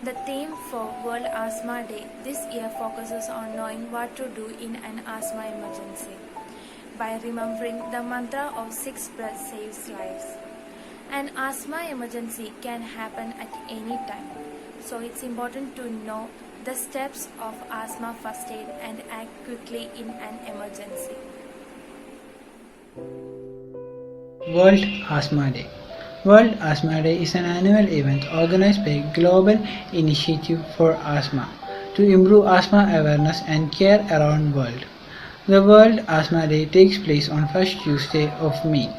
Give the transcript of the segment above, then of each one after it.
The theme for World Asthma Day this year focuses on knowing what to do in an asthma emergency by remembering the mantra of 6 breaths saves lives. An asthma emergency can happen at any time, so it's important to know the steps of asthma first aid and act quickly in an emergency. World Asthma Day. World Asthma Day is an annual event organized by Global Initiative for Asthma to improve asthma awareness and care around the world. The World Asthma Day takes place on first Tuesday of May.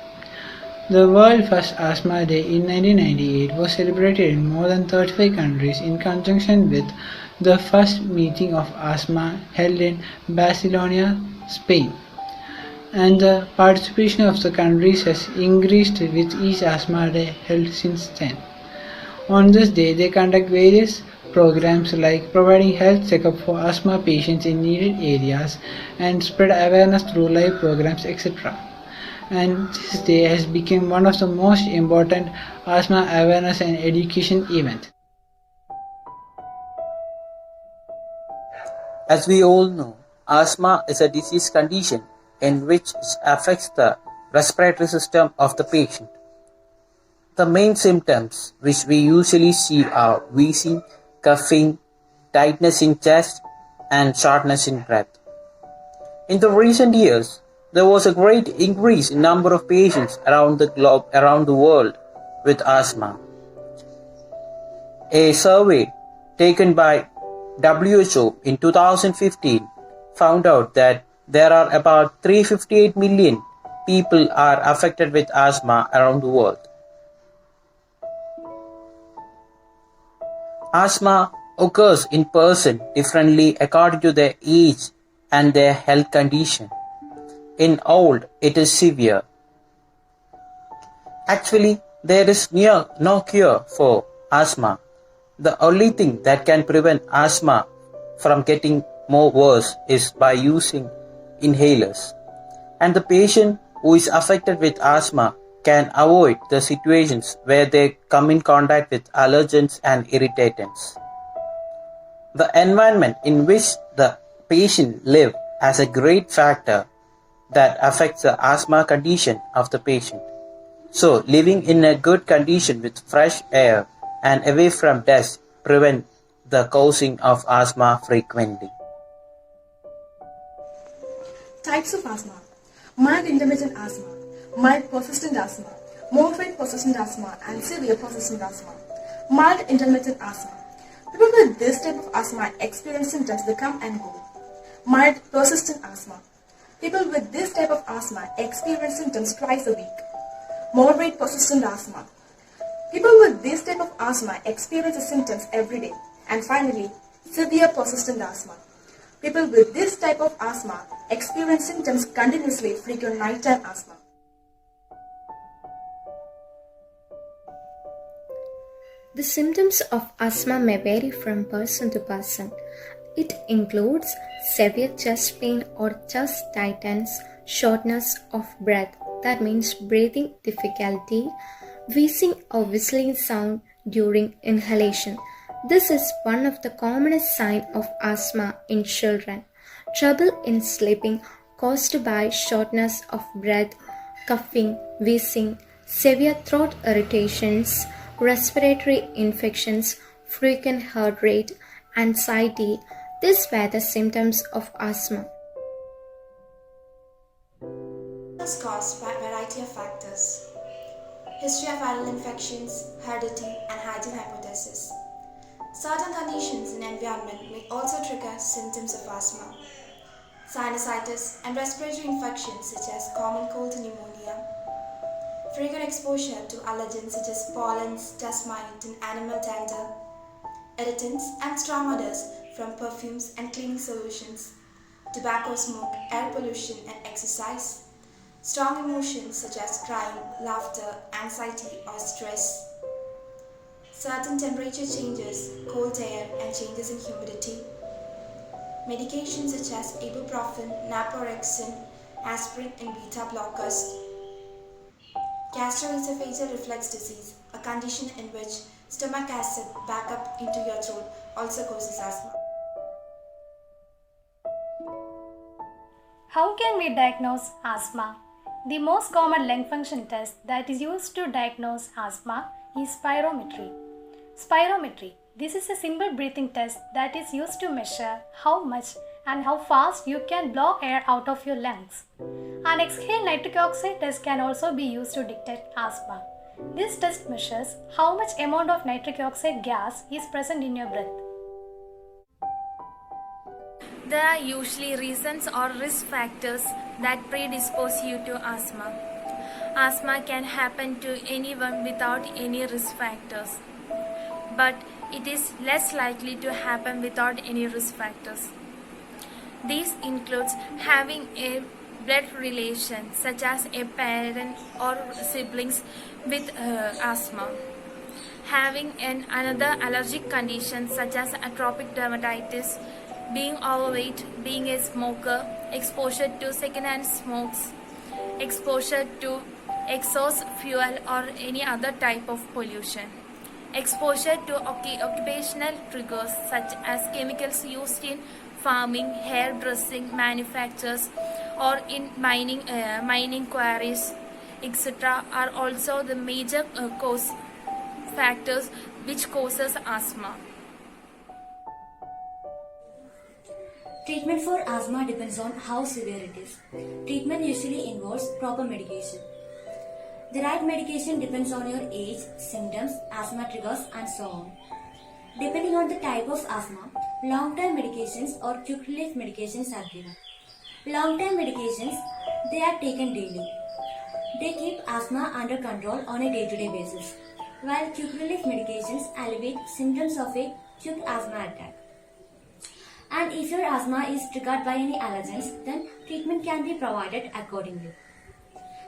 The world's first Asthma Day in 1998 was celebrated in more than 35 countries in conjunction with the first meeting of asthma held in Barcelona, Spain. And the participation of the countries has increased with each Asthma Day held since then. On this day, they conduct various programs like providing health checkup for asthma patients in needed areas and spread awareness through live programs, etc. And this day has become one of the most important asthma awareness and education events. As we all know, asthma is a disease condition in which it affects the respiratory system of the patient. The main symptoms which we usually see are wheezing, coughing, tightness in chest, and shortness in breath. In the recent years, there was a great increase in number of patients around the world with asthma. A survey taken by WHO in 2015 found out that there are about 358 million people are affected with asthma around the world. Asthma occurs in person differently according to their age and their health condition. In old, it is severe. Actually, there is no cure for asthma. The only thing that can prevent asthma from getting more worse is by using inhalers. And the patient who is affected with asthma can avoid the situations where they come in contact with allergens and irritants. The environment in which the patient lives has a great factor that affects the asthma condition of the patient. So, living in a good condition with fresh air and away from dust prevent the causing of asthma frequently. Types of asthma: mild intermittent asthma, mild persistent asthma, moderate persistent asthma, and severe persistent asthma. Mild intermittent asthma. People with this type of asthma experience symptoms that come and go. Mild persistent asthma. People with this type of asthma experience symptoms twice a week. Moderate persistent asthma. People with this type of asthma experience the symptoms every day. And finally, severe persistent asthma. People with this type of asthma experience symptoms continuously, frequent nighttime asthma. The symptoms of asthma may vary from person to person. It includes severe chest pain or chest tightness, shortness of breath, that means breathing difficulty, wheezing or whistling sound during inhalation. This is one of the commonest signs of asthma in children. Trouble in sleeping caused by shortness of breath, coughing, wheezing, severe throat irritations, respiratory infections, frequent heart rate, anxiety. These were the symptoms of asthma. Is caused by a variety of factors. History of viral infections, heredity, and hygiene hypothesis. Certain conditions in environment may also trigger symptoms of asthma. Sinusitis and respiratory infections such as common cold and pneumonia. Frequent exposure to allergens such as pollens, dust mite, and animal dander. Irritants and strong odors from perfumes and cleaning solutions. Tobacco smoke, air pollution, and exercise. Strong emotions such as crying, laughter, anxiety, or stress. Certain temperature changes, cold air, and changes in humidity. Medications such as ibuprofen, naproxen, aspirin, and beta blockers. Gastroesophageal reflux disease, a condition in which stomach acid back up into your throat also causes asthma. How can we diagnose asthma? The most common lung function test that is used to diagnose asthma is spirometry. Spirometry. This is a simple breathing test that is used to measure how much and how fast you can blow air out of your lungs. An exhale nitric oxide test can also be used to detect asthma. This test measures how much amount of nitric oxide gas is present in your breath. There are usually reasons or risk factors that predispose you to asthma. Asthma can happen to anyone without any risk factors, but it is less likely to happen without any risk factors. This includes having a blood relation such as a parent or siblings with asthma, having another allergic condition such as atopic dermatitis, being overweight, being a smoker, exposure to secondhand smokes, exposure to exhaust fuel or any other type of pollution, exposure to occupational triggers such as chemicals used in farming, hairdressing manufacturers, or in mining quarries, etc. are also the major cause factors which causes asthma. Treatment for asthma depends on how severe it is. Treatment usually involves proper medication. The right medication depends on your age, symptoms, asthma triggers, and so on. Depending on the type of asthma, long-term medications or quick relief medications are given. Long-term medications, they are taken daily. They keep asthma under control on a day-to-day basis, while quick relief medications alleviate symptoms of a quick asthma attack. And if your asthma is triggered by any allergens, then treatment can be provided accordingly.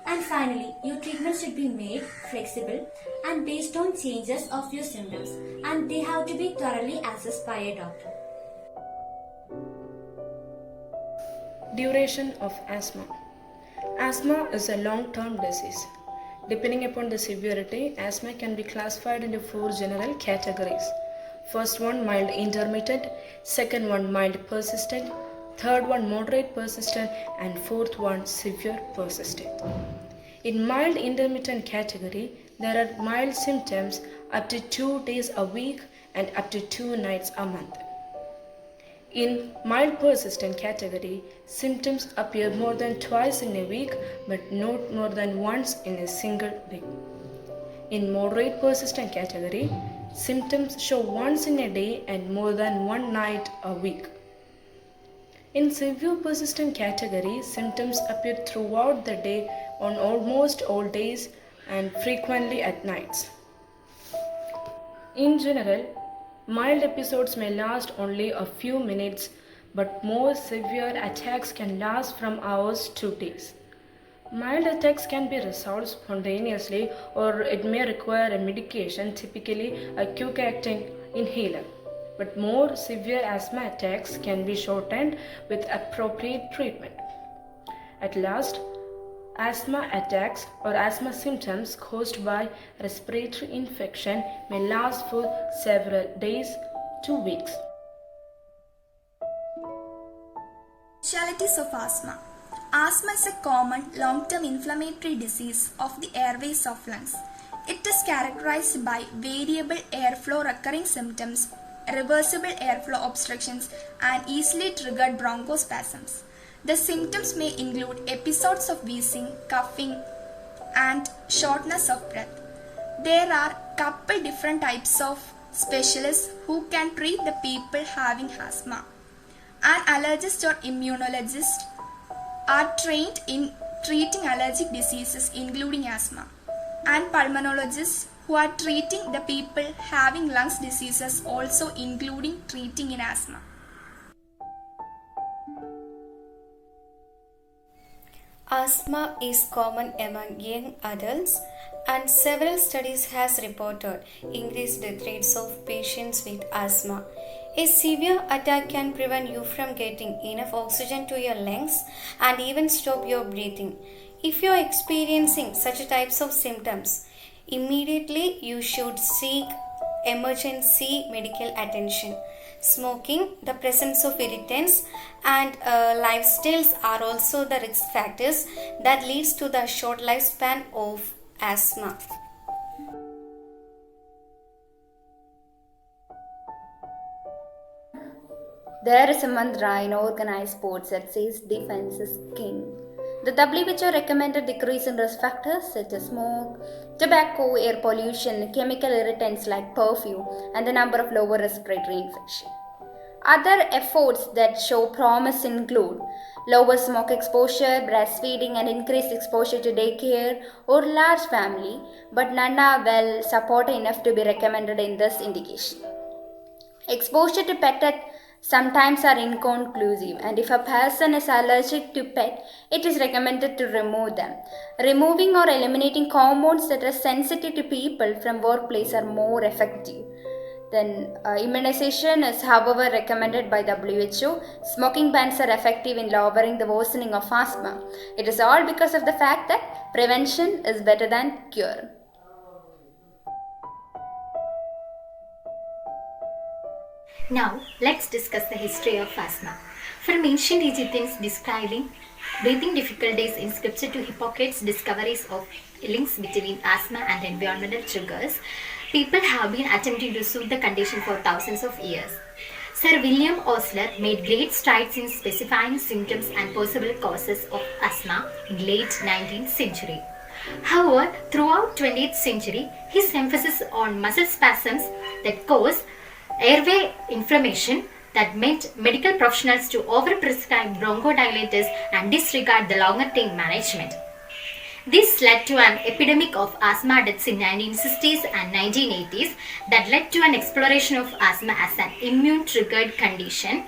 And finally, your treatment should be made flexible and based on changes of your symptoms, and they have to be thoroughly assessed by a doctor. Duration of asthma. Asthma is a long-term disease. Depending upon the severity, asthma can be classified into 4 general categories. First one, mild intermittent, second one, mild persistent, third one, moderate persistent, and fourth one, severe persistent. In mild intermittent category, there are mild symptoms up to 2 days a week and up to 2 nights a month. In mild persistent category, symptoms appear more than twice in a week but not more than once in a single week. In moderate persistent category, symptoms show once in a day and more than one night a week. In severe persistent category, symptoms appear throughout the day on almost all days and frequently at nights. In general, mild episodes may last only a few minutes, but more severe attacks can last from hours to days. Mild attacks can be resolved spontaneously, or it may require a medication, typically a quick-acting inhaler. But more severe asthma attacks can be shortened with appropriate treatment. At last, asthma attacks or asthma symptoms caused by respiratory infection may last for several days to weeks. Specialties of asthma. Asthma is a common long-term inflammatory disease of the airways of lungs. It is characterized by variable airflow recurring symptoms, reversible airflow obstructions, and easily triggered bronchospasms. The symptoms may include episodes of wheezing, coughing, and shortness of breath. There are couple different types of specialists who can treat the people having asthma. An allergist or immunologist are trained in treating allergic diseases including asthma, and pulmonologists who are treating the people having lungs diseases also including treating in asthma. Asthma is common among young adults, and several studies has reported increased death rates of patients with asthma. A severe attack can prevent you from getting enough oxygen to your lungs and even stop your breathing. If you are experiencing such types of symptoms, immediately you should seek emergency medical attention. Smoking, the presence of irritants, and lifestyles are also the risk factors that leads to the short lifespan of asthma. There is a mantra in organized sports that says defense is king. The WHO recommended decrease in risk factors such as smoke, tobacco, air pollution, chemical irritants like perfume, and the number of lower respiratory infections. Other efforts that show promise include lower smoke exposure, breastfeeding, and increased exposure to daycare or large family, but none are well supported enough to be recommended in this indication. Exposure to pet sometimes are inconclusive, and if a person is allergic to pet, it is recommended to remove them. Removing or eliminating compounds that are sensitive to people from workplace are more effective. Then immunization is however recommended by WHO. Smoking bans are effective in lowering the worsening of asthma. It is all because of the fact that prevention is better than cure. Now, let's discuss the history of asthma. From ancient Egyptians describing breathing difficulties in scripture to Hippocrates' discoveries of links between asthma and environmental triggers, people have been attempting to soothe the condition for thousands of years. Sir William Osler made great strides in specifying symptoms and possible causes of asthma in late 19th century. However, throughout 20th century, his emphasis on muscle spasms that cause airway inflammation that meant medical professionals to overprescribe bronchodilators and disregard the longer-term management. This led to an epidemic of asthma deaths in 1960s and 1980s that led to an exploration of asthma as an immune-triggered condition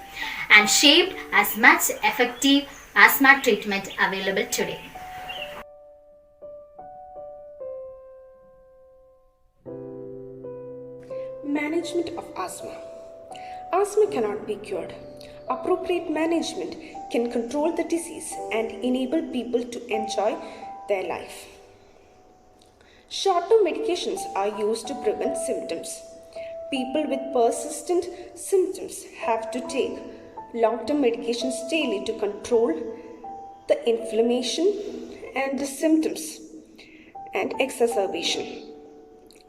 and shaped as much effective asthma treatment available today. Management of asthma. Asthma cannot be cured. Appropriate management can control the disease and enable people to enjoy their life. Short-term medications are used to prevent symptoms. People with persistent symptoms have to take long-term medications daily to control the inflammation and the symptoms and exacerbation.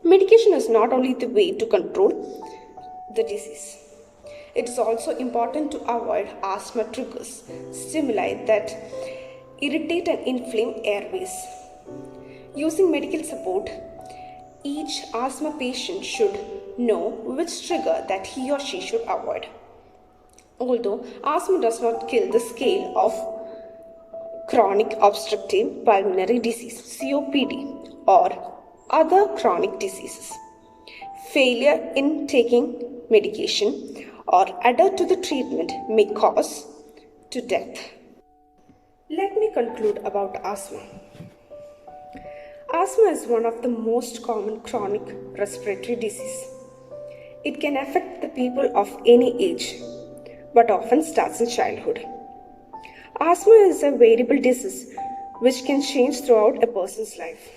Medication is not only the way to control the disease. It is also important to avoid asthma triggers, stimuli that irritate and inflame airways. Using medical support, each asthma patient should know which trigger that he or she should avoid. Although asthma does not kill the scale of chronic obstructive pulmonary disease, COPD, or other chronic diseases, failure in taking medication or adhere to the treatment may cause to death. Let me conclude about asthma. Asthma is one of the most common chronic respiratory diseases. It can affect the people of any age, but often starts in childhood. Asthma is a variable disease which can change throughout a person's life.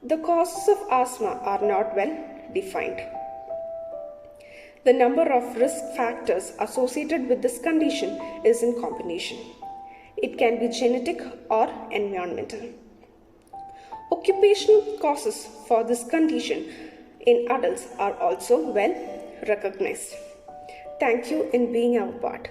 The causes of asthma are not well defined. The number of risk factors associated with this condition is in combination. It can be genetic or environmental. Occupational causes for this condition in adults are also well recognized. Thank you in being our part.